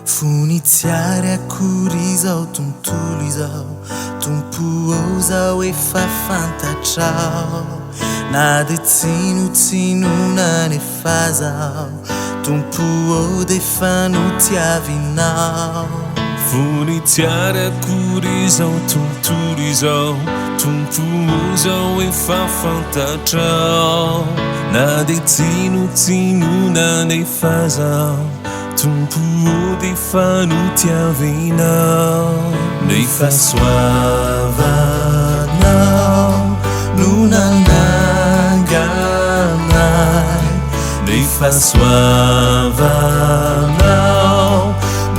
Funiziare a curizao, tuntulizao, tumpuozao e fa fantacciao. Nade zinu na ne fazao, tumpuo de fanuti avinao. Funiziare a curizao, tuntulizao, tumpuozao e fa fantacciao. Nade zinu na ne fazao, tumpuo de fanuti avinao. Ne fa suavanao, nuna nanganai. Ne fa suavanao,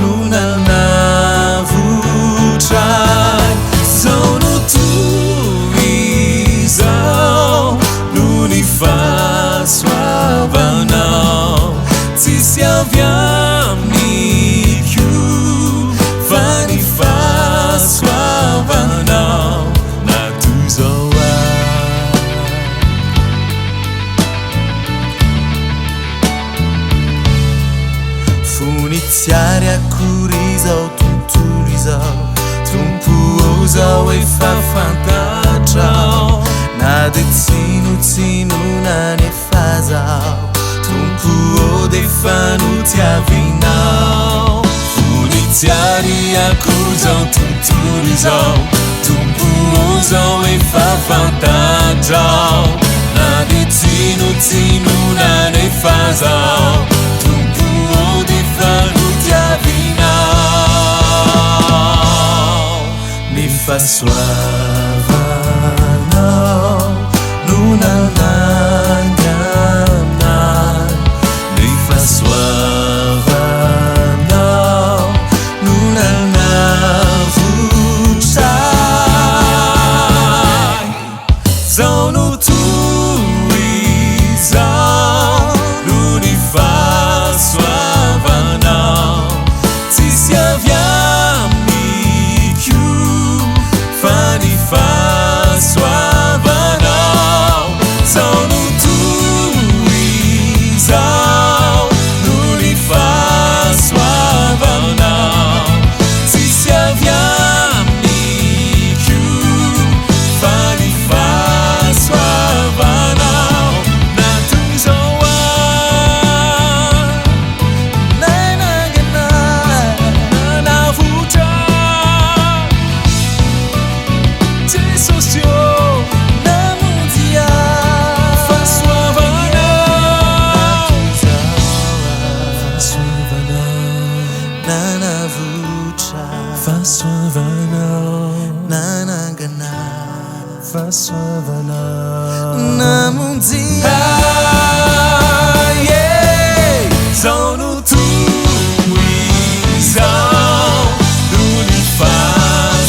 nuna navuchai. Sono tuizao, nuni fa suavanao. Si avviami più, vani fa suavanao. Na tuzoa. Funiziare a curizao, tuntulizao, tumpuozao e fa fantacciao. Nade zinu na ne fazao, tumpuo de fanuti avinao. Funiziare a curizao, tuntulizao, tumpuozao e fa fantacciao. Nade zinu na ne fazao, tumpuo de fanuti avinao. Ne fa suavanao, nuna nanganai. Ne fa suavanao, nuna navuchai. Sono tuizao, nuni fa suavanao. Si avviami più, fani fa suavanao. Sono tuizao, nuni fa suavanao. Si avviami più, fani fa suavanao. Na tuzoa. Na vucha. Ti socio. Na mundia, Fa suavanao. Fa suavanao. na navuchai. Fa suavanao. Na nanganai. Fa suavanao. Na mundia, Sono tuizao, nuni fa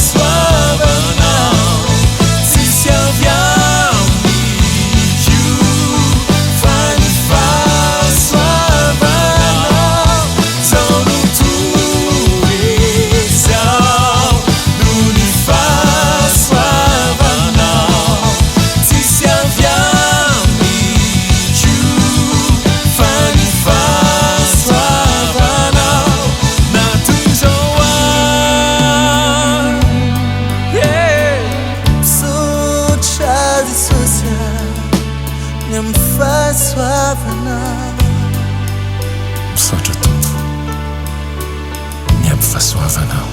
suavanao. Si avviami più, fani fa suavanao. Sono tuizao, nuni fa suavanao. Si avviami più, fani fa suavanao. Na tuzoa. social e social, não me faz suavanao. Socio tumpu. Nie fa suavanao.